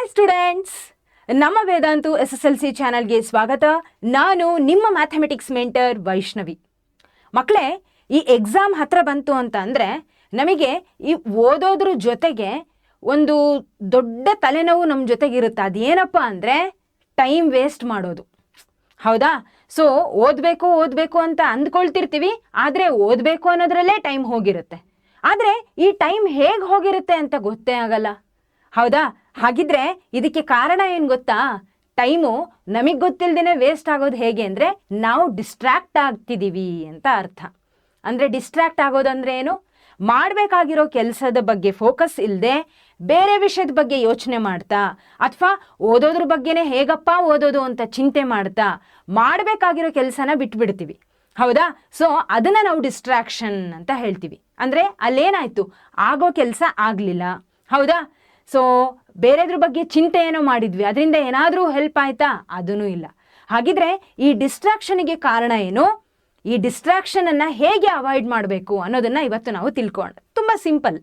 Students, ನಮ್ಮ Vedantu SSLC ಚಾನಲ್ಗೆ ಸ್ವಾಗತ. ನಾನು ನಿಮ್ಮ ಮ್ಯಾಥಮೆಟಿಕ್ಸ್ ಮೆಂಟರ್ ವೈಷ್ಣವಿ. ಮಕ್ಕಳೇ, ಈ ಎಕ್ಸಾಮ್ ಹತ್ರ ಬಂತು ಅಂತ ಅಂದರೆ ನಮಗೆ ಈ ಓದೋದ್ರ ಜೊತೆಗೆ ಒಂದು ದೊಡ್ಡ ತಲೆನೋವು ನಮ್ಮ ಜೊತೆಗಿರುತ್ತೆ. ಅದೇನಪ್ಪ ಅಂದರೆ ಟೈಮ್ ವೇಸ್ಟ್ ಮಾಡೋದು. ಹೌದಾ? ಸೊ ಓದಬೇಕು ಅಂತ ಅಂದ್ಕೊಳ್ತಿರ್ತೀವಿ, ಆದರೆ ಓದಬೇಕು ಅನ್ನೋದ್ರಲ್ಲೇ ಟೈಮ್ ಹೋಗಿರುತ್ತೆ. ಆದರೆ ಈ ಟೈಮ್ ಹೇಗೆ ಹೋಗಿರುತ್ತೆ ಅಂತ ಗೊತ್ತೇ ಆಗಲ್ಲ. ಹೌದಾ? ಹಾಗಿದ್ರೆ ಇದಕ್ಕೆ ಕಾರಣ ಏನು ಗೊತ್ತಾ? ಟೈಮು ನಮಗೆ ಗೊತ್ತಿಲ್ಲದೇ ವೇಸ್ಟ್ ಆಗೋದು ಹೇಗೆ ಅಂದರೆ ನಾವು ಡಿಸ್ಟ್ರ್ಯಾಕ್ಟ್ ಆಗ್ತಿದ್ದೀವಿ ಅಂತ ಅರ್ಥ. ಅಂದರೆ ಡಿಸ್ಟ್ರ್ಯಾಕ್ಟ್ ಆಗೋದಂದ್ರೆ ಏನು? ಮಾಡಬೇಕಾಗಿರೋ ಕೆಲಸದ ಬಗ್ಗೆ ಫೋಕಸ್ ಇಲ್ಲದೆ ಬೇರೆ ವಿಷಯದ ಬಗ್ಗೆ ಯೋಚನೆ ಮಾಡ್ತಾ, ಅಥವಾ ಓದೋದ್ರ ಬಗ್ಗೆನೇ ಹೇಗಪ್ಪ ಓದೋದು ಅಂತ ಚಿಂತೆ ಮಾಡ್ತಾ ಮಾಡಬೇಕಾಗಿರೋ ಕೆಲಸನ ಬಿಟ್ಬಿಡ್ತೀವಿ. ಹೌದಾ? ಸೊ ಅದನ್ನು ನಾವು ಡಿಸ್ಟ್ರಾಕ್ಷನ್ ಅಂತ ಹೇಳ್ತೀವಿ. ಅಂದರೆ ಅಲ್ಲೇನಾಯಿತು, ಆಗೋ ಕೆಲಸ ಆಗಲಿಲ್ಲ. ಹೌದಾ? ಸೊ ಬೇರೆದ್ರ ಬಗ್ಗೆ ಚಿಂತೆ ಏನೋ ಮಾಡಿದ್ವಿ, ಅದರಿಂದ ಏನಾದರೂ ಹೆಲ್ಪ್ ಆಯಿತಾ? ಅದೂ ಇಲ್ಲ. ಹಾಗಿದ್ರೆ ಈ ಡಿಸ್ಟ್ರಾಕ್ಷನ್ಗೆ ಕಾರಣ ಏನು? ಈ ಡಿಸ್ಟ್ರಾಕ್ಷನನ್ನು ಹೇಗೆ ಅವಾಯ್ಡ್ ಮಾಡಬೇಕು ಅನ್ನೋದನ್ನು ಇವತ್ತು ನಾವು ತಿಳ್ಕೊಳ್ಳೋಣ. ತುಂಬ ಸಿಂಪಲ್.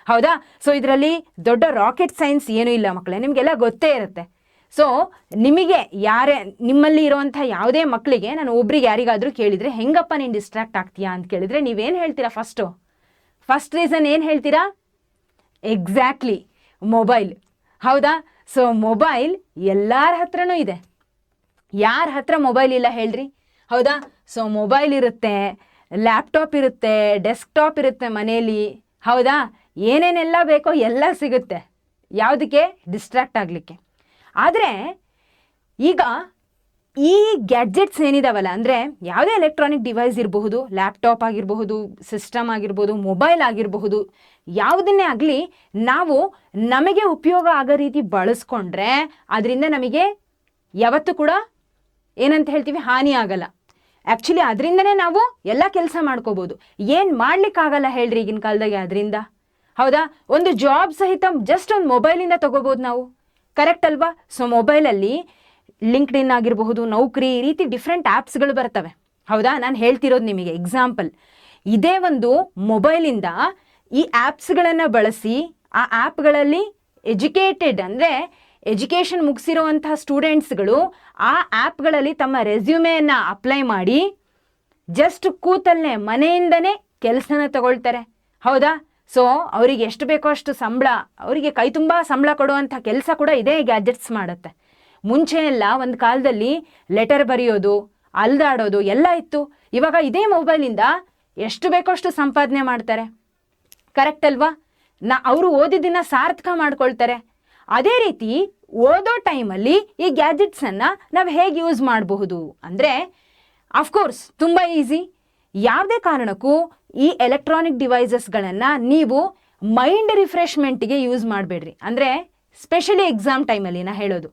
ಹೌದಾ? ಸೊ ಇದರಲ್ಲಿ ದೊಡ್ಡ ರಾಕೆಟ್ ಸೈನ್ಸ್ ಏನೂ ಇಲ್ಲ ಮಕ್ಕಳೇ, ನಿಮಗೆಲ್ಲ ಗೊತ್ತೇ ಇರುತ್ತೆ. ಸೊ ನಿಮಗೆ ನಿಮ್ಮಲ್ಲಿ ಇರುವಂಥ ಯಾವುದೇ ಮಕ್ಕಳಿಗೆ ನಾನು ಒಬ್ರಿಗೆ ಯಾರಿಗಾದರೂ ಕೇಳಿದರೆ ಹೆಂಗಪ್ಪ ನೀನು ಡಿಸ್ಟ್ರಾಕ್ಟ್ ಆಗ್ತೀಯಾ ಅಂತ ಕೇಳಿದರೆ ನೀವೇನು ಹೇಳ್ತೀರಾ? ಫಸ್ಟ್ ರೀಸನ್ ಏನು ಹೇಳ್ತೀರಾ? Exactly, mobile. ಹೌದಾ? ಸೊ ಮೊಬೈಲ್ ಎಲ್ಲರ ಹತ್ರನೂ ಇದೆ. ಯಾರ ಹತ್ರ ಮೊಬೈಲ್ ಇಲ್ಲ ಹೇಳ್ರಿ? ಹೌದಾ? ಸೊ ಮೊಬೈಲ್ ಇರುತ್ತೆ, ಲ್ಯಾಪ್ಟಾಪ್ ಇರುತ್ತೆ, ಡೆಸ್ಕ್ಟಾಪ್ ಇರುತ್ತೆ ಮನೇಲಿ. ಹೌದಾ? ಏನೇನೆಲ್ಲ ಬೇಕೋ ಎಲ್ಲ ಸಿಗುತ್ತೆ. ಯಾವುದಕ್ಕೆ? ಡಿಸ್ಟ್ರಾಕ್ಟ್ ಆಗಲಿಕ್ಕೆ. ಆದರೆ ಈಗ ಈ ಗ್ಯಾಡ್ಜೆಟ್ಸ್ ಏನಿದಾವಲ್ಲ, ಅಂದರೆ ಯಾವುದೇ ಎಲೆಕ್ಟ್ರಾನಿಕ್ ಡಿವೈಸ್ ಇರಬಹುದು, ಲ್ಯಾಪ್ಟಾಪ್ ಆಗಿರಬಹುದು, ಸಿಸ್ಟಮ್ ಆಗಿರ್ಬೋದು, ಮೊಬೈಲ್ ಆಗಿರಬಹುದು, ಯಾವುದನ್ನೇ ಆಗಲಿ ನಾವು ನಮಗೆ ಉಪಯೋಗ ಆಗೋ ರೀತಿ ಬಳಸ್ಕೊಂಡ್ರೆ ಅದರಿಂದ ನಮಗೆ ಯಾವತ್ತೂ ಕೂಡ ಏನಂತ ಹೇಳ್ತೀವಿ, ಹಾನಿ ಆಗಲ್ಲ. ಆ್ಯಕ್ಚುಲಿ ಅದರಿಂದನೇ ನಾವು ಎಲ್ಲ ಕೆಲಸ ಮಾಡ್ಕೋಬೋದು. ಏನು ಮಾಡಲಿಕ್ಕಾಗಲ್ಲ ಹೇಳ್ರಿ ಈಗಿನ ಕಾಲದಾಗೆ ಅದರಿಂದ? ಹೌದಾ? ಒಂದು ಜಾಬ್ ಸಹಿತ ಜಸ್ಟ್ ಒಂದು ಮೊಬೈಲಿಂದ ತೊಗೋಬೋದು ನಾವು. ಕರೆಕ್ಟ್ ಅಲ್ವಾ? ಸೊ ಮೊಬೈಲಲ್ಲಿ ಲಿಂಕ್ಡ್ಇನ್ ಆಗಿರಬಹುದು, ನೌಕರಿ, ಈ ರೀತಿ ಡಿಫ್ರೆಂಟ್ ಆ್ಯಪ್ಸ್ಗಳು ಬರ್ತವೆ. ಹೌದಾ? ನಾನು ಹೇಳ್ತಿರೋದು ನಿಮಗೆ ಎಕ್ಸಾಂಪಲ್. ಇದೇ ಒಂದು ಮೊಬೈಲಿಂದ ಈ ಆ್ಯಪ್ಸ್ಗಳನ್ನು ಬಳಸಿ ಆ ಆ್ಯಪ್ಗಳಲ್ಲಿ ಎಜುಕೇಟೆಡ್ ಅಂದರೆ ಎಜುಕೇಷನ್ ಮುಗಿಸಿರುವಂತಹ ಸ್ಟೂಡೆಂಟ್ಸ್ಗಳು ಆ ಆ್ಯಪ್ಗಳಲ್ಲಿ ತಮ್ಮ ರೆಸ್ಯೂಮೆಯನ್ನು ಅಪ್ಲೈ ಮಾಡಿ ಜಸ್ಟ್ ಕೂತಲ್ಲೇ ಮನೆಯಿಂದನೇ ಕೆಲಸನ ತಗೊಳ್ತಾರೆ. ಹೌದಾ? ಸೊ ಅವರಿಗೆ ಎಷ್ಟು ಬೇಕೋ ಅಷ್ಟು ಸಂಬಳ, ಅವರಿಗೆ ಕೈ ತುಂಬ ಸಂಬಳ ಕೊಡುವಂಥ ಕೆಲಸ ಕೂಡ ಇದೇ ಗ್ಯಾಡ್ಜೆಟ್ಸ್ ಮಾಡುತ್ತೆ. ಮುಂಚೆ ಎಲ್ಲ ಒಂದು ಕಾಲದಲ್ಲಿ ಲೆಟರ್ ಬರೆಯೋದು, ಅಲ್ದಾಡೋದು ಎಲ್ಲ ಇತ್ತು. ಇವಾಗ ಇದೇ ಮೊಬೈಲಿಂದ ಎಷ್ಟು ಬೇಕೋ ಅಷ್ಟು ಸಂಪಾದನೆ ಮಾಡ್ತಾರೆ. ಕರೆಕ್ಟ್ ಅಲ್ವಾ? ಅವರು ಓದಿದ್ದನ್ನು ಸಾರ್ಥಕ ಮಾಡ್ಕೊಳ್ತಾರೆ. ಅದೇ ರೀತಿ ಓದೋ ಟೈಮಲ್ಲಿ ಈ ಗ್ಯಾಡ್ಜೆಟ್ಸನ್ನು ನಾವು ಹೇಗೆ ಯೂಸ್ ಮಾಡಬಹುದು ಅಂದರೆ, ಅಫ್ಕೋರ್ಸ್ ತುಂಬ ಈಸಿ. ಯಾವುದೇ ಕಾರಣಕ್ಕೂ ಈ ಎಲೆಕ್ಟ್ರಾನಿಕ್ ಡಿವೈಸಸ್ಗಳನ್ನು ನೀವು ಮೈಂಡ್ ರಿಫ್ರೆಶ್ಮೆಂಟಿಗೆ ಯೂಸ್ ಮಾಡಬೇಡ್ರಿ. ಅಂದರೆ ಸ್ಪೆಷಲಿ ಎಕ್ಸಾಮ್ ಟೈಮಲ್ಲಿ ನಾ ಹೇಳೋದು,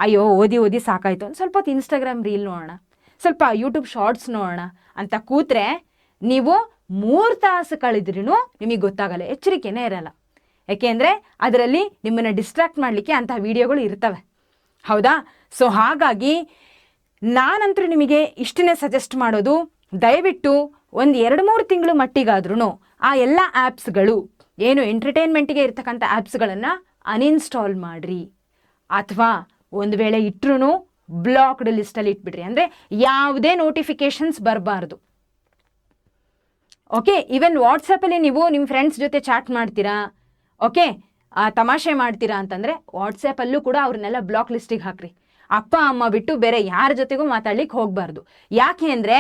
ಅಯ್ಯೋ ಓದಿ ಸಾಕಾಯಿತು, ಒಂದು ಸ್ವಲ್ಪ ಹೊತ್ತು ಇನ್ಸ್ಟಾಗ್ರಾಮ್ ರೀಲ್ ನೋಡೋಣ, ಸ್ವಲ್ಪ ಯೂಟ್ಯೂಬ್ ಶಾರ್ಟ್ಸ್ ನೋಡೋಣ ಅಂತ ಕೂತ್ರೆ ನೀವು 3 ತಾಸು ಕಳೆದ್ರೂ ನಿಮಗೆ ಗೊತ್ತಾಗಲ್ಲ, ಎಚ್ಚರಿಕೆನೇ ಇರಲ್ಲ. ಯಾಕೆಂದರೆ ಅದರಲ್ಲಿ ನಿಮ್ಮನ್ನು ಡಿಸ್ಟ್ರಾಕ್ಟ್ ಮಾಡಲಿಕ್ಕೆ ಅಂತಹ ವಿಡಿಯೋಗಳು ಇರ್ತವೆ. ಹೌದಾ? ಸೊ ಹಾಗಾಗಿ ನಾನಂತರೂ ನಿಮಗೆ ಇಷ್ಟನ್ನೇ ಸಜೆಸ್ಟ್ ಮಾಡೋದು, ದಯವಿಟ್ಟು ಒಂದು 2-3 ತಿಂಗಳು ಮಟ್ಟಿಗಾದ್ರೂ ಆ ಎಲ್ಲ ಆ್ಯಪ್ಸ್ಗಳು ಏನು ಎಂಟರ್ಟೈನ್ಮೆಂಟಿಗೆ ಇರ್ತಕ್ಕಂಥ ಆ್ಯಪ್ಸ್ಗಳನ್ನು ಅನ್ಇನ್ಸ್ಟಾಲ್ ಮಾಡಿರಿ. ಅಥವಾ ಒಂದು ವೇಳೆ ಇಟ್ಟರೂ ಬ್ಲಾಕ್ಡ್ ಲಿಸ್ಟಲ್ಲಿ ಇಟ್ಬಿಡ್ರಿ. ಅಂದರೆ ಯಾವುದೇ ನೋಟಿಫಿಕೇಷನ್ಸ್ ಬರಬಾರ್ದು. ಓಕೆ? ಈವನ್ ವಾಟ್ಸಪ್ಪಲ್ಲಿ ನೀವು ನಿಮ್ಮ ಫ್ರೆಂಡ್ಸ್ ಜೊತೆ ಚಾಟ್ ಮಾಡ್ತೀರಾ, ಓಕೆ, ತಮಾಷೆ ಮಾಡ್ತೀರಾ ಅಂತಂದರೆ ವಾಟ್ಸಪ್ಪಲ್ಲೂ ಕೂಡ ಅವ್ರನ್ನೆಲ್ಲ ಬ್ಲಾಕ್ ಲಿಸ್ಟಿಗೆ ಹಾಕ್ರಿ. ಅಪ್ಪ ಅಮ್ಮ ಬಿಟ್ಟು ಬೇರೆ ಯಾರ ಜೊತೆಗೂ ಮಾತಾಡ್ಲಿಕ್ಕೆ ಹೋಗಬಾರ್ದು. ಯಾಕೆ ಅಂದರೆ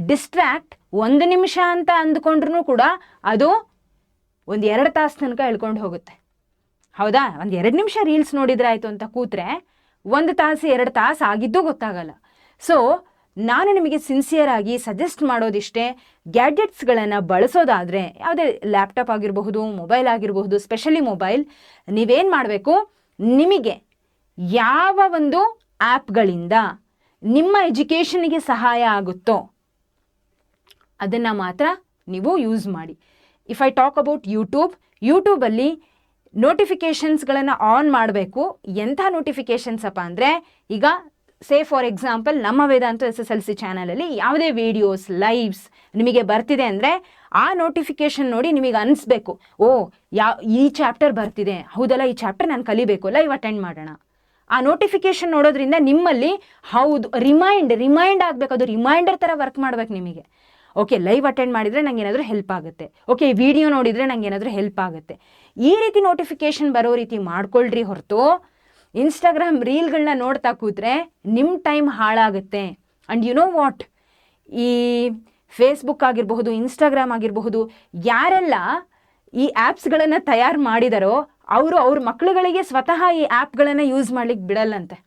ಡಿಸ್ಟ್ರಾಕ್ಟ್ 1 ನಿಮಿಷ ಅಂತ ಅಂದ್ಕೊಂಡ್ರೂ ಕೂಡ ಅದು 1-2 ತಾಸು ತನಕ ಎಳ್ಕೊಂಡು ಹೋಗುತ್ತೆ. ಹೌದಾ? 1-2 ನಿಮಿಷ ರೀಲ್ಸ್ ನೋಡಿದ್ರೆ ಆಯಿತು ಅಂತ ಕೂತ್ರೆ 1 ತಾಸು 2 ತಾಸು ಆಗಿದ್ದೂ ಗೊತ್ತಾಗಲ್ಲ. ಸೊ ನಾನು ನಿಮಗೆ ಸಿನ್ಸಿಯರ್ ಆಗಿ ಸಜೆಸ್ಟ್ ಮಾಡೋದಿಷ್ಟೇ, ಗ್ಯಾಡ್ಜೆಟ್ಸ್ಗಳನ್ನು ಬಳಸೋದಾದರೆ ಯಾವುದೇ ಲ್ಯಾಪ್ಟಾಪ್ ಆಗಿರಬಹುದು, ಮೊಬೈಲ್ ಆಗಿರಬಹುದು, ಸ್ಪೆಷಲಿ ಮೊಬೈಲ್, ನೀವೇನು ಮಾಡಬೇಕು, ನಿಮಗೆ ಯಾವ ಒಂದು ಆ್ಯಪ್ಗಳಿಂದ ನಿಮ್ಮ ಎಜುಕೇಷನ್ಗೆ ಸಹಾಯ ಆಗುತ್ತೋ ಅದನ್ನು ಮಾತ್ರ ನೀವು ಯೂಸ್ ಮಾಡಿ. ಇಫ್ ಐ ಟಾಕ್ ಅಬೌಟ್ ಯೂಟ್ಯೂಬಲ್ಲಿ ನೋಟಿಫಿಕೇಷನ್ಸ್ಗಳನ್ನು ಆನ್ ಮಾಡಬೇಕು. ಎಂಥ ನೋಟಿಫಿಕೇಷನ್ಸ್ ಅಪ್ಪ ಅಂದರೆ, ಈಗ ಫಾರ್ ಎಕ್ಸಾಂಪಲ್ ನಮ್ಮ ವೇದಾಂತು SSLC ಚಾನಲಲ್ಲಿ ಯಾವುದೇ ವಿಡಿಯೋಸ್, ಲೈವ್ಸ್ ನಿಮಗೆ ಬರ್ತಿದೆ ಅಂದರೆ ಆ ನೋಟಿಫಿಕೇಷನ್ ನೋಡಿ ನಿಮಗೆ ಅನಿಸ್ಬೇಕು, ಈ ಚಾಪ್ಟರ್ ಬರ್ತಿದೆ, ಹೌದಲ್ಲ ಈ ಚಾಪ್ಟರ್ ನಾನು ಕಲಿಬೇಕು, ಲೈವ್ ಅಟೆಂಡ್ ಮಾಡೋಣ. ಆ ನೋಟಿಫಿಕೇಶನ್ ನೋಡೋದ್ರಿಂದ ನಿಮ್ಮಲ್ಲಿ ಹೌದು ರಿಮೈಂಡ್ ಆಗಬೇಕು, ಅದು ರಿಮೈಂಡರ್ ಥರ ವರ್ಕ್ ಮಾಡ್ಬೇಕು ನಿಮಗೆ. ಓಕೆ, ಲೈವ್ ಅಟೆಂಡ್ ಮಾಡಿದರೆ ನಂಗೆ ಏನಾದರೂ ಹೆಲ್ಪ್ ಆಗುತ್ತೆ, ಓಕೆ ವಿಡಿಯೋ ನೋಡಿದರೆ ನಂಗೆ ಏನಾದರೂ ಹೆಲ್ಪ್ ಆಗುತ್ತೆ, ಈ ರೀತಿ ನೋಟಿಫಿಕೇಶನ್ ಬರೋ ರೀತಿ ಮಾಡ್ಕೊಳ್ರಿ. ಹೊರತು ಇನ್ಸ್ಟಾಗ್ರಾಮ್ ರೀಲ್ಗಳನ್ನ ನೋಡ್ತಾ ಕೂತ್ರೆ ನಿಮ್ಮ ಟೈಮ್ ಹಾಳಾಗುತ್ತೆ. ಆ್ಯಂಡ್ ಯು ನೋ ವಾಟ್, ಈ ಫೇಸ್ಬುಕ್ ಆಗಿರಬಹುದು, ಇನ್ಸ್ಟಾಗ್ರಾಮ್ ಆಗಿರಬಹುದು, ಯಾರೆಲ್ಲ ಈ ಆ್ಯಪ್ಸ್ಗಳನ್ನು ತಯಾರು ಮಾಡಿದಾರೋ ಅವರು ಅವ್ರ ಮಕ್ಕಳುಗಳಿಗೆ ಸ್ವತಃ ಈ ಆ್ಯಪ್ಗಳನ್ನು ಯೂಸ್ ಮಾಡ್ಲಿಕ್ಕೆ ಬಿಡಲ್ಲಂತೆ.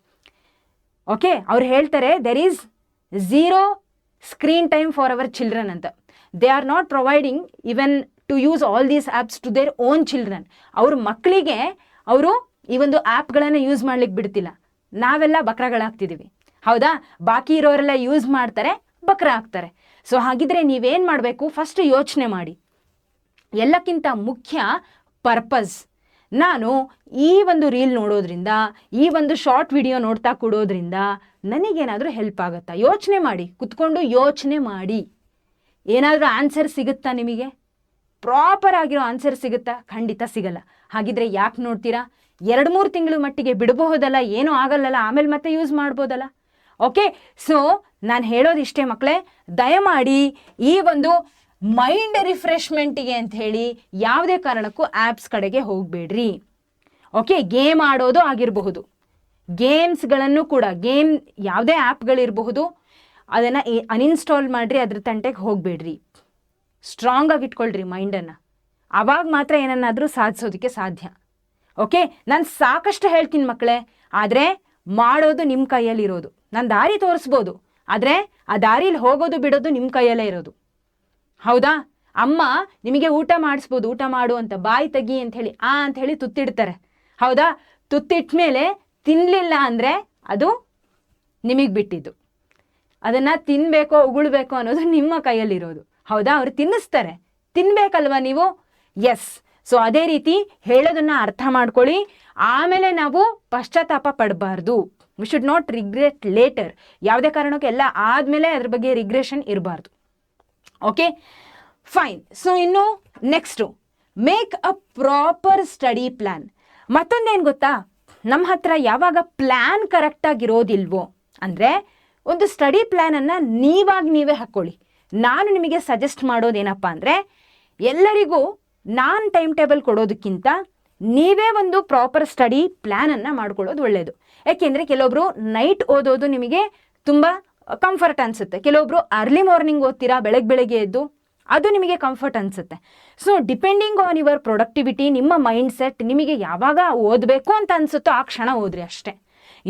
ಓಕೆ, ಅವ್ರು ಹೇಳ್ತಾರೆ there is 0 screen time for our children ಅಂತ. They are not providing even to use all these apps to their own children. ಅವ್ರ ಮಕ್ಕಳಿಗೆ ಅವರು ಈ ಒಂದು ಆ್ಯಪ್ಗಳನ್ನು ಯೂಸ್ ಮಾಡ್ಲಿಕ್ಕೆ ಬಿಡ್ತಿಲ್ಲ. ನಾವೆಲ್ಲ ಬಕ್ರಗಳಾಗ್ತಿದ್ದೀವಿ, ಹೌದಾ? ಬಾಕಿ ಇರೋರೆಲ್ಲ ಯೂಸ್ ಮಾಡ್ತಾರೆ, ಬಕ್ರ ಆಗ್ತಾರೆ. ಸೊ ಹಾಗಿದ್ರೆ ನೀವೇನು ಮಾಡಬೇಕು, ಫಸ್ಟ್ ಯೋಚನೆ ಮಾಡಿ. ಎಲ್ಲಕ್ಕಿಂತ ಮುಖ್ಯ ಪರ್ಪಸ್. ನಾನು ಈ ಒಂದು ರೀಲ್ ನೋಡೋದ್ರಿಂದ, ಈ ಒಂದು ಶಾರ್ಟ್ ವಿಡಿಯೋ ನೋಡ್ತಾ ಕೊಡೋದ್ರಿಂದ ನನಗೇನಾದರೂ ಹೆಲ್ಪ್ ಆಗುತ್ತಾ? ಯೋಚನೆ ಮಾಡಿ, ಕುತ್ಕೊಂಡು ಯೋಚನೆ ಮಾಡಿ. ಏನಾದರೂ ಆನ್ಸರ್ ಸಿಗುತ್ತಾ ನಿಮಗೆ? ಪ್ರಾಪರ್ ಆಗಿರೋ ಆನ್ಸರ್ ಸಿಗುತ್ತಾ? ಖಂಡಿತ ಸಿಗಲ್ಲ. ಹಾಗಿದ್ರೆ ಯಾಕೆ ನೋಡ್ತೀರಾ? 2-3 ತಿಂಗಳು ಮಟ್ಟಿಗೆ ಬಿಡಬಹುದಲ್ಲ, ಏನೂ ಆಗಲ್ಲಲ್ಲ, ಆಮೇಲೆ ಮತ್ತೆ ಯೂಸ್ ಮಾಡ್ಬೋದಲ್ಲ. ಓಕೆ, ಸೊ ನಾನು ಹೇಳೋದಿಷ್ಟೇ ಮಕ್ಕಳೇ, ದಯಮಾಡಿ ಈ ಒಂದು ಮೈಂಡ್ ರಿಫ್ರೆಶ್ಮೆಂಟಿಗೆ ಅಂತ ಹೇಳಿ ಯಾವುದೇ ಕಾರಣಕ್ಕೂ ಆ್ಯಪ್ಸ್ ಕಡೆಗೆ ಹೋಗಬೇಡ್ರಿ. ಓಕೆ, ಗೇಮ್ ಆಡೋದು ಆಗಿರಬಹುದು, ಗೇಮ್ಸ್ಗಳನ್ನು ಕೂಡ, ಗೇಮ್ ಯಾವುದೇ ಆ್ಯಪ್ಗಳಿರಬಹುದು, ಅದನ್ನು ಅನ್ಇನ್ಸ್ಟಾಲ್ ಮಾಡಿರಿ, ಅದ್ರ ತಂಟೆಗೆ ಹೋಗಬೇಡ್ರಿ. ಸ್ಟ್ರಾಂಗಾಗಿ ಇಟ್ಕೊಳ್ರಿ ಮೈಂಡನ್ನು, ಆವಾಗ ಮಾತ್ರ ಏನನ್ನಾದರೂ ಸಾಧಿಸೋದಕ್ಕೆ ಸಾಧ್ಯ. ಓಕೆ, ನಾನು ಸಾಕಷ್ಟು ಹೇಳ್ತೀನಿ ಮಕ್ಕಳೇ, ಆದರೆ ಮಾಡೋದು ನಿಮ್ಮ ಕೈಯಲ್ಲಿರೋದು. ನಾನು ದಾರಿ ತೋರಿಸ್ಬೋದು, ಆದರೆ ಆ ದಾರಿಲಿ ಹೋಗೋದು ಬಿಡೋದು ನಿಮ್ಮ ಕೈಯಲ್ಲೇ ಇರೋದು, ಹೌದಾ? ಅಮ್ಮ ನಿಮಗೆ ಊಟ ಮಾಡಿಸ್ಬೋದು, ಊಟ ಮಾಡು ಅಂತ, ಬಾಯಿ ತೆಗಿ ಅಂತ ಹೇಳಿ ಅಂತ ಹೇಳಿ ತುತ್ತಿಡ್ತಾರೆ, ಹೌದಾ? ತುತ್ತಿಟ್ಟ ಮೇಲೆ ತಿನ್ನಲಿಲ್ಲ ಅಂದರೆ ಅದು ನಿಮಗೆ ಬಿಟ್ಟಿದ್ದು. ಅದನ್ನು ತಿನ್ನಬೇಕೋ ಉಗುಳ್ಬೇಕೋ ಅನ್ನೋದು ನಿಮ್ಮ ಕೈಯಲ್ಲಿರೋದು, ಹೌದಾ? ಅವರು ತಿನ್ನಿಸ್ತಾರೆ, ತಿನ್ನಬೇಕಲ್ವ ನೀವು? ಎಸ್. ಸೊ ಅದೇ ರೀತಿ ಹೇಳೋದನ್ನು ಅರ್ಥ ಮಾಡ್ಕೊಳ್ಳಿ, ಆಮೇಲೆ ನಾವು ಪಶ್ಚಾತ್ತಾಪ ಪಡಬಾರ್ದು. We should not regret later. ಯಾವುದೇ ಕಾರಣಕ್ಕೂ ಎಲ್ಲ ಆದಮೇಲೆ ಅದ್ರ ಬಗ್ಗೆ ರಿಗ್ರೆಷನ್ ಇರಬಾರ್ದು. Okay, fine. ಸೊ ಇನ್ನು next, make a proper study plan. ಮತ್ತೊಂದೇನು ಗೊತ್ತಾ, ನಮ್ಮ ಹತ್ರ ಯಾವಾಗ ಪ್ಲ್ಯಾನ್ ಕರೆಕ್ಟಾಗಿರೋದಿಲ್ವೋ ಅಂದರೆ ಒಂದು ಸ್ಟಡಿ ಪ್ಲ್ಯಾನನ್ನು ನೀವೇ ಹಾಕ್ಕೊಳ್ಳಿ. ನಾನು ನಿಮಗೆ ಸಜೆಸ್ಟ್ ಮಾಡೋದೇನಪ್ಪ ಅಂದರೆ, ಎಲ್ಲರಿಗೂ ನಾನು ಟೈಮ್ ಟೇಬಲ್ ಕೊಡೋದಕ್ಕಿಂತ ನೀವೇ ಒಂದು ಪ್ರಾಪರ್ ಸ್ಟಡಿ ಪ್ಲ್ಯಾನನ್ನು ಮಾಡ್ಕೊಳ್ಳೋದು ಒಳ್ಳೆಯದು. ಯಾಕೆಂದರೆ ಕೆಲವೊಬ್ಬರು ನೈಟ್ ಓದೋದು ನಿಮಗೆ ತುಂಬ ಕಂಫರ್ಟ್ ಅನಿಸುತ್ತೆ, ಕೆಲವೊಬ್ಬರು ಅರ್ಲಿ ಮಾರ್ನಿಂಗ್ ಓದ್ತೀರಾ, ಬೆಳಗ್ಗೆ ಎದ್ದು, ಅದು ನಿಮಗೆ ಕಂಫರ್ಟ್ ಅನಿಸುತ್ತೆ. So depending on your productivity, ನಿಮ್ಮ ಮೈಂಡ್ ಸೆಟ್, ನಿಮಗೆ ಯಾವಾಗ ಓದಬೇಕು ಅಂತ ಅನಿಸುತ್ತೋ ಆ ಕ್ಷಣ ಓದ್ರಿ ಅಷ್ಟೇ.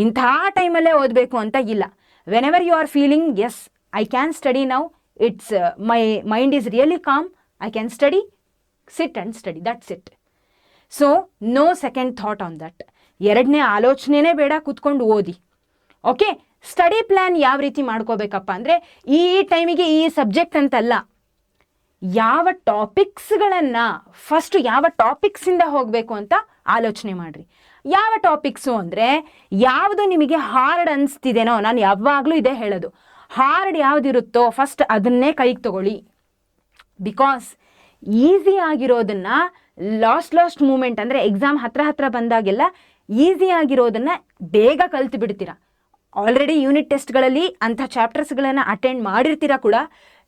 ಇಂಥ ಟೈಮಲ್ಲೇ ಓದಬೇಕು ಅಂತ ಇಲ್ಲ. Whenever you are feeling as I can study now, it's my mind is really calm, I can study, sit and study, that's it. So no second thought on that. ಎರಡನೇ ಆಲೋಚನೆನೇ ಬೇಡ, ಕೂತ್ಕೊಂಡು ಓದಿ. ಓಕೆ, ಸ್ಟಡಿ ಪ್ಲ್ಯಾನ್ ಯಾವ ರೀತಿ ಮಾಡ್ಕೋಬೇಕಪ್ಪ ಅಂದರೆ, ಈ ಟೈಮಿಗೆ ಈ ಸಬ್ಜೆಕ್ಟ್ ಅಂತಲ್ಲ, ಯಾವ ಟಾಪಿಕ್ಸ್ಗಳನ್ನು ಫಸ್ಟು ಯಾವ ಟಾಪಿಕ್ಸಿಂದ ಹೋಗಬೇಕು ಅಂತ ಆಲೋಚನೆ ಮಾಡಿರಿ. ಯಾವ ಟಾಪಿಕ್ಸು ಅಂದರೆ, ಯಾವುದು ನಿಮಗೆ ಹಾರ್ಡ್ ಅನಿಸ್ತಿದೆನೋ, ನಾನು ಯಾವಾಗಲೂ ಇದೇ ಹೇಳೋದು, ಹಾರ್ಡ್ ಯಾವುದಿರುತ್ತೋ ಫಸ್ಟ್ ಅದನ್ನೇ ಕೈಗೆ ತಗೊಳ್ಳಿ. ಬಿಕಾಸ್ ಈಸಿ ಆಗಿರೋದನ್ನು ಲಾಸ್ಟ್ ಮೂಮೆಂಟ್ ಅಂದರೆ ಎಕ್ಸಾಮ್ ಹತ್ರ ಬಂದಾಗೆಲ್ಲ ಈಸಿ ಆಗಿರೋದನ್ನು ಬೇಗ ಕಲ್ತು ಬಿಡ್ತೀರ. ಆಲ್ರೆಡಿ ಯೂನಿಟ್ ಟೆಸ್ಟ್ಗಳಲ್ಲಿ ಅಂಥ ಚಾಪ್ಟರ್ಸ್ಗಳನ್ನು ಅಟೆಂಡ್ ಮಾಡಿರ್ತೀರ ಕೂಡ,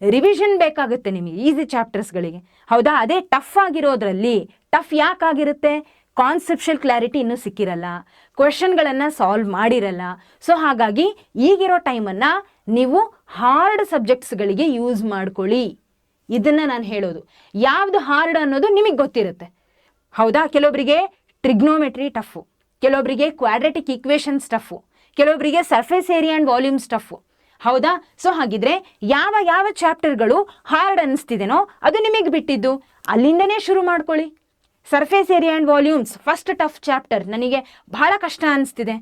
ರಿವಿಷನ್ ಬೇಕಾಗುತ್ತೆ ನಿಮಗೆ ಈಸಿ ಚಾಪ್ಟರ್ಸ್ಗಳಿಗೆ, ಹೌದಾ? ಅದೇ ಟಫ್ ಆಗಿರೋದ್ರಲ್ಲಿ, ಟಫ್ ಯಾಕಾಗಿರುತ್ತೆ? ಕಾನ್ಸೆಪ್ಷುಯಲ್ ಕ್ಲಾರಿಟಿ ಇನ್ನೂ ಸಿಕ್ಕಿರಲ್ಲ, ಕ್ವೆಶನ್ಗಳನ್ನು ಸಾಲ್ವ್ ಮಾಡಿರಲ್ಲ. ಸೊ ಹಾಗಾಗಿ ಈಗಿರೋ ಟೈಮನ್ನು ನೀವು ಹಾರ್ಡ್ ಸಬ್ಜೆಕ್ಟ್ಸ್ಗಳಿಗೆ ಯೂಸ್ ಮಾಡ್ಕೊಳ್ಳಿ. ಇದನ್ನು ನಾನು ಹೇಳೋದು. ಯಾವುದು ಹಾರ್ಡ್ ಅನ್ನೋದು ನಿಮಗೆ ಗೊತ್ತಿರುತ್ತೆ, ಹೌದಾ? ಕೆಲವೊಬ್ಬರಿಗೆ ಟ್ರಿಗ್ನೋಮೆಟ್ರಿ ಟಫು, ಕೆಲವೊಬ್ಬರಿಗೆ ಕ್ವಾಡ್ರೆಟಿಕ್ ಈಕ್ವೇಷನ್ಸ್ ಟಫು, ಕೆಲವೊಬ್ಬರಿಗೆ surface area and volumes tough, ಹೌದಾ? ಸೊ ಹಾಗಿದ್ರೆ ಯಾವ ಚಾಪ್ಟರ್ಗಳು ಹಾರ್ಡ್ ಅನ್ನಿಸ್ತಿದೆನೋ ಅದು ನಿಮಗೆ ಬಿಟ್ಟಿದ್ದು, ಅಲ್ಲಿಂದನೇ ಶುರು ಮಾಡ್ಕೊಳ್ಳಿ. Surface area and volumes first tough chapter, ನನಗೆ ಬಹಳ ಕಷ್ಟ ಅನಿಸ್ತಿದೆ,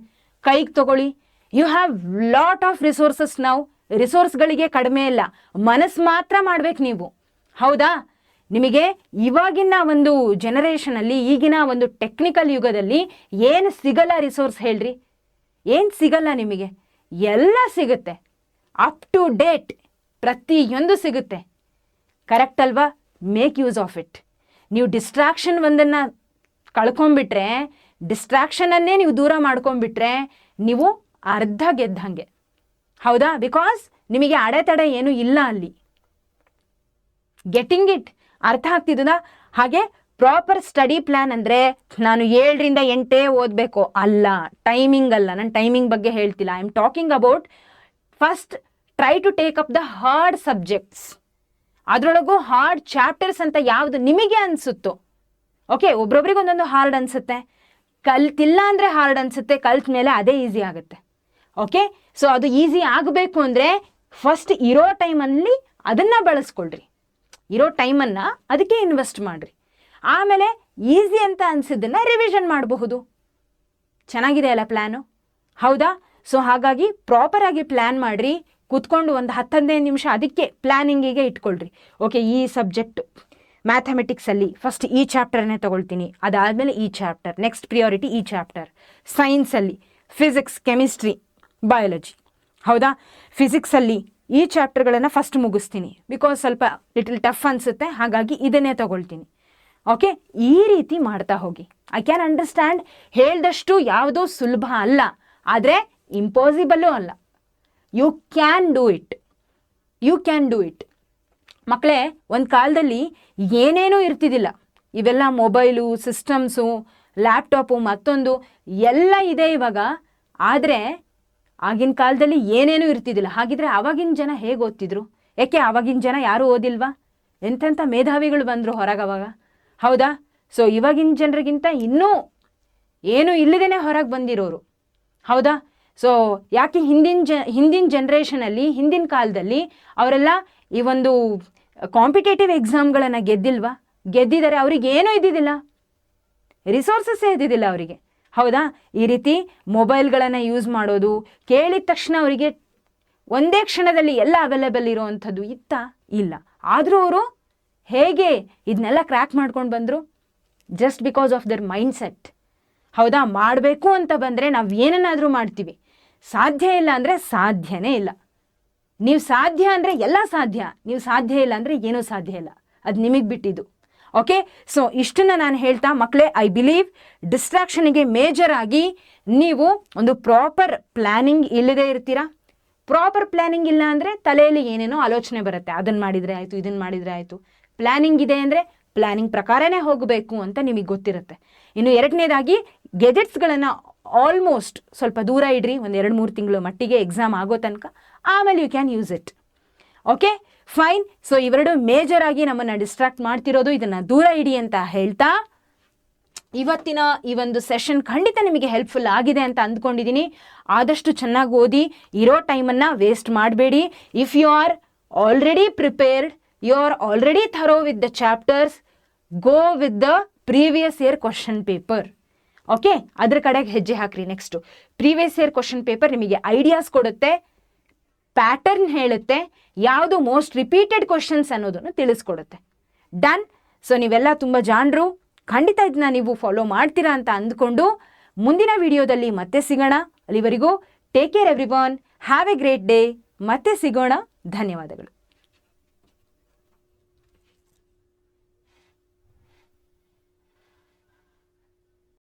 ಕೈಗೆ ತಗೊಳ್ಳಿ. You have lot of resources ನಾವು, ರಿಸೋರ್ಸ್ಗಳಿಗೆ ಕಡಿಮೆ ಇಲ್ಲ, ಮನಸ್ಸು ಮಾತ್ರ ಮಾಡ್ಬೇಕು ನೀವು, ಹೌದಾ? ನಿಮಗೆ ಇವಾಗಿನ ಒಂದು ಜನರೇಷನಲ್ಲಿ, ಈಗಿನ ಒಂದು ಟೆಕ್ನಿಕಲ್ ಯುಗದಲ್ಲಿ ಏನು ಸಿಗಲ್ಲ ರಿಸೋರ್ಸ್ ಹೇಳ್ರಿ? ಏನು ಸಿಗಲ್ಲ ನಿಮಗೆ? ಎಲ್ಲ ಸಿಗುತ್ತೆ, ಅಪ್ ಟು ಡೇಟ್ ಪ್ರತಿಯೊಂದು ಸಿಗುತ್ತೆ, ಕರೆಕ್ಟ್ ಅಲ್ವಾ? Make use of it. ನೀವು ಡಿಸ್ಟ್ರಾಕ್ಷನ್ ಒಂದನ್ನು ಕಳ್ಕೊಂಬಿಟ್ರೆ ಡಿಸ್ಟ್ರಾಕ್ಷನನ್ನೇ ನೀವು ದೂರ ಮಾಡ್ಕೊಂಡ್ಬಿಟ್ರೆ ನೀವು ಅರ್ಧ ಗೆದ್ದಂಗೆ. ಹೌದಾ? ಬಿಕಾಸ್ ನಿಮಗೆ ಅಡೆತಡೆ ಏನೂ ಇಲ್ಲ ಅಲ್ಲಿ. Getting it? ಅರ್ಥ ಆಗ್ತಿದ್ದದಾ? ಹಾಗೆ ಪ್ರಾಪರ್ ಸ್ಟಡಿ ಪ್ಲ್ಯಾನ್ ಅಂದರೆ ನಾನು 7ರಿಂದ 8 ಓದಬೇಕು ಅಲ್ಲ, ಟೈಮಿಂಗ್ ಅಲ್ಲ. ನಾನು ಟೈಮಿಂಗ್ ಬಗ್ಗೆ ಹೇಳ್ತಿಲ್ಲ. I am talking about first try to take up the hard subjects. ಅದರೊಳಗೂ ಹಾರ್ಡ್ ಚಾಪ್ಟರ್ಸ್ ಅಂತ ಯಾವುದು ನಿಮಗೆ ಅನಿಸುತ್ತೋ. ಓಕೆ, ಒಬ್ರೊಬ್ರಿಗೆ ಒಂದೊಂದು ಹಾರ್ಡ್ ಅನಿಸುತ್ತೆ. ಕಲ್ತಿಲ್ಲ ಅಂದರೆ ಹಾರ್ಡ್ ಅನಿಸುತ್ತೆ, ಕಲ್ತ ಮೇಲೆ ಅದೇ ಈಸಿ ಆಗುತ್ತೆ. ಓಕೆ, ಸೊ ಅದು ಈಸಿ ಆಗಬೇಕು ಅಂದರೆ ಫಸ್ಟ್ ಇರೋ ಟೈಮಲ್ಲಿ ಅದನ್ನು ಬಳಸ್ಕೊಳ್ರಿ. ಇರೋ ಟೈಮನ್ನು ಅದಕ್ಕೆ ಇನ್ವೆಸ್ಟ್ ಮಾಡಿರಿ. ಆಮೇಲೆ ಈಸಿ ಅಂತ ಅನಿಸಿದ್ದನ್ನು ರಿವಿಷನ್ ಮಾಡಬಹುದು. ಚೆನ್ನಾಗಿದೆ ಅಲ್ಲ ಪ್ಲ್ಯಾನು? ಹೌದಾ? ಸೊ ಹಾಗಾಗಿ ಪ್ರಾಪರಾಗಿ ಪ್ಲ್ಯಾನ್ ಮಾಡಿರಿ. ಕೂತ್ಕೊಂಡು ಒಂದು 10-15 ನಿಮಿಷ ಅದಕ್ಕೆ ಪ್ಲ್ಯಾನಿಂಗಿಗೆ ಇಟ್ಕೊಳ್ರಿ. ಓಕೆ, ಈ ಸಬ್ಜೆಕ್ಟ್ ಮ್ಯಾಥಮೆಟಿಕ್ಸಲ್ಲಿ ಫಸ್ಟ್ ಈ ಚಾಪ್ಟರ್ನೇ ತೊಗೊಳ್ತೀನಿ, ಅದಾದಮೇಲೆ ಈ ಚಾಪ್ಟರ್, ನೆಕ್ಸ್ಟ್ ಪ್ರಿಯಾರಿಟಿ ಈ ಚಾಪ್ಟರ್. ಸೈನ್ಸಲ್ಲಿ ಫಿಸಿಕ್ಸ್, ಕೆಮಿಸ್ಟ್ರಿ, ಬಯಾಲಜಿ. ಹೌದಾ? ಫಿಸಿಕ್ಸಲ್ಲಿ ಈ ಚಾಪ್ಟರ್ಗಳನ್ನು ಫಸ್ಟ್ ಮುಗಿಸ್ತೀನಿ, ಬಿಕಾಸ್ ಸ್ವಲ್ಪ ಲಿಟಲ್ ಟಫ್ ಅನಿಸುತ್ತೆ, ಹಾಗಾಗಿ ಇದನ್ನೇ ತೊಗೊಳ್ತೀನಿ. ಓಕೆ, ಈ ರೀತಿ ಮಾಡ್ತಾ ಹೋಗಿ. ಐ ಕ್ಯಾನ್ ಅಂಡರ್ಸ್ಟ್ಯಾಂಡ್, ಹೇಳ್ದಷ್ಟು ಯಾವುದೂ ಸುಲಭ ಅಲ್ಲ, ಆದರೆ ಇಂಪಾಸಿಬಲ್ಲು ಅಲ್ಲ. You can do it. You can do it. ಮಕ್ಕಳೇ, ಒಂದು ಕಾಲದಲ್ಲಿ ಏನೇನೂ ಇರ್ತಿದ್ದಿಲ್ಲ. ಇವೆಲ್ಲ ಮೊಬೈಲು, ಸಿಸ್ಟಮ್ಸು, ಲ್ಯಾಪ್ಟಾಪು, ಮತ್ತೊಂದು ಎಲ್ಲ ಇದೆ ಇವಾಗ. ಆದರೆ ಆಗಿನ ಕಾಲದಲ್ಲಿ ಏನೇನೂ ಇರ್ತಿದ್ದಿಲ್ಲ. ಹಾಗಿದ್ರೆ ಆವಾಗಿನ ಜನ ಹೇಗೆ ಓದ್ತಿದ್ರು? ಯಾಕೆ ಆವಾಗಿನ ಜನ ಯಾರೂ ಓದಿಲ್ವಾ? ಎಂತೆಂಥ ಮೇಧಾವಿಗಳು ಬಂದರು ಹೊರಗವಾಗ. ಹೌದಾ? ಸೊ ಇವಾಗಿನ ಜನರಿಗಿಂತ ಇನ್ನೂ ಏನೂ ಇಲ್ಲದೇ ಹೊರಗೆ ಬಂದಿರೋರು. ಹೌದಾ? ಸೊ ಯಾಕೆ ಹಿಂದಿನ ಜನ್ರೇಷನಲ್ಲಿ, ಹಿಂದಿನ ಕಾಲದಲ್ಲಿ ಅವರೆಲ್ಲ ಈ ಒಂದು ಕಾಂಪಿಟೇಟಿವ್ ಎಕ್ಸಾಮ್ಗಳನ್ನು ಗೆದ್ದಿಲ್ವಾ? ಗೆದ್ದಿದ್ದಾರೆ. ಅವ್ರಿಗೆ ಏನೂ ಇದ್ದಿದ್ದಿಲ್ಲ, ರಿಸೋರ್ಸಸ್ಸೇ ಇದ್ದಿದ್ದಿಲ್ಲ ಅವರಿಗೆ. ಹೌದಾ? ಈ ರೀತಿ ಮೊಬೈಲ್ಗಳನ್ನು ಯೂಸ್ ಮಾಡೋದು, ಕೇಳಿದ ತಕ್ಷಣ ಅವರಿಗೆ ಒಂದೇ ಕ್ಷಣದಲ್ಲಿ ಎಲ್ಲ ಅವೈಲೇಬಲ್ ಇರೋವಂಥದ್ದು ಇಲ್ಲ. ಆದರೂ ಅವರು ಹೇಗೆ ಇದನ್ನೆಲ್ಲ ಕ್ರ್ಯಾಕ್ ಮಾಡ್ಕೊಂಡು ಬಂದರು? Just because of there mind set. ಹೌದಾ? ಮಾಡಬೇಕು ಅಂತ ಬಂದರೆ ನಾವು ಏನನ್ನಾದರೂ ಮಾಡ್ತೀವಿ. ಸಾಧ್ಯ ಇಲ್ಲ ಅಂದರೆ ಸಾಧ್ಯನೇ ಇಲ್ಲ. ನೀವು ಸಾಧ್ಯ ಅಂದರೆ ಎಲ್ಲ ಸಾಧ್ಯ, ನೀವು ಸಾಧ್ಯ ಇಲ್ಲ ಅಂದರೆ ಏನೂ ಸಾಧ್ಯ ಇಲ್ಲ. ಅದು ನಿಮಗೆ ಬಿಟ್ಟಿದ್ದು. ಓಕೆ, ಸೊ ಇಷ್ಟನ್ನು ನಾನು ಹೇಳ್ತಾ ಮಕ್ಕಳೇ, ಐ ಬಿಲೀವ್ ಡಿಸ್ಟ್ರಾಕ್ಷನಿಗೆ ಮೇಜರ್ ಆಗಿ ನೀವು ಒಂದು ಪ್ರಾಪರ್ ಪ್ಲ್ಯಾನಿಂಗ್ ಇಲ್ಲದೇ ಇರ್ತೀರಾ. ಪ್ರಾಪರ್ ಪ್ಲ್ಯಾನಿಂಗ್ ಇಲ್ಲ ಅಂದರೆ ತಲೆಯಲ್ಲಿ ಏನೇನೋ ಆಲೋಚನೆ ಬರುತ್ತೆ. ಅದನ್ನು ಮಾಡಿದರೆ ಆಯಿತು, ಇದನ್ನು ಮಾಡಿದರೆ ಆಯಿತು. ಪ್ಲ್ಯಾನಿಂಗ್ ಇದೆ ಅಂದರೆ ಪ್ಲ್ಯಾನಿಂಗ್ ಪ್ರಕಾರನೇ ಹೋಗಬೇಕು ಅಂತ ನಿಮಗೆ ಗೊತ್ತಿರುತ್ತೆ. ಇನ್ನು ಎರಡನೇದಾಗಿ ಗೆಜೆಟ್ಸ್ಗಳನ್ನು ಆಲ್ಮೋಸ್ಟ್ ಸ್ವಲ್ಪ ದೂರ ಇಡ್ರಿ, ಒಂದು 2-3 ತಿಂಗಳು ಮಟ್ಟಿಗೆ ಎಕ್ಸಾಮ್ ಆಗೋ ತನಕ. ಆಮೇಲೆ you can use it. Okay, fine. So ಇವೆರಡು ಮೇಜರ್ ಆಗಿ ನಮ್ಮನ್ನು ಡಿಸ್ಟ್ರಾಕ್ಟ್ ಮಾಡ್ತಿರೋದು. ಇದನ್ನು ದೂರ ಇಡಿ ಅಂತ ಹೇಳ್ತಾ ಇವತ್ತಿನ ಈ ಒಂದು ಸೆಷನ್ ಖಂಡಿತ ನಿಮಗೆ ಹೆಲ್ಪ್ಫುಲ್ ಆಗಿದೆ ಅಂತ ಅಂದ್ಕೊಂಡಿದ್ದೀನಿ. ಆದಷ್ಟು ಚೆನ್ನಾಗಿ ಓದಿ, ಇರೋ ಟೈಮನ್ನು ವೇಸ್ಟ್ ಮಾಡಬೇಡಿ. If you are already prepared, you are already thorough with the chapters, go with the previous year question paper. Okay, ಅದ್ರ ಕಡೆಗೆ ಹೆಜ್ಜೆ ಹಾಕ್ರಿ. Next previous year question paper ನಿಮಗೆ ಐಡಿಯಾಸ್ ಕೊಡುತ್ತೆ, ಪ್ಯಾಟರ್ನ್ ಹೇಳುತ್ತೆ, ಯಾವುದು ಮೋಸ್ಟ್ ರಿಪೀಟೆಡ್ ಕ್ವಶನ್ಸ್ ಅನ್ನೋದನ್ನು ತಿಳಿಸ್ಕೊಡುತ್ತೆ. ಡನ್. ಸೊ ನೀವೆಲ್ಲ ತುಂಬ ಜಾಣರು, ಖಂಡಿತ ಇದನ್ನ ನೀವು ಫಾಲೋ ಮಾಡ್ತೀರಾ ಅಂತ ಅಂದ್ಕೊಂಡು ಮುಂದಿನ ವಿಡಿಯೋದಲ್ಲಿ ಮತ್ತೆ ಸಿಗೋಣ. ಅಲ್ಲಿವರೆಗೂ take care everyone, have A great day. ಮತ್ತೆ ಸಿಗೋಣ. ಧನ್ಯವಾದಗಳು.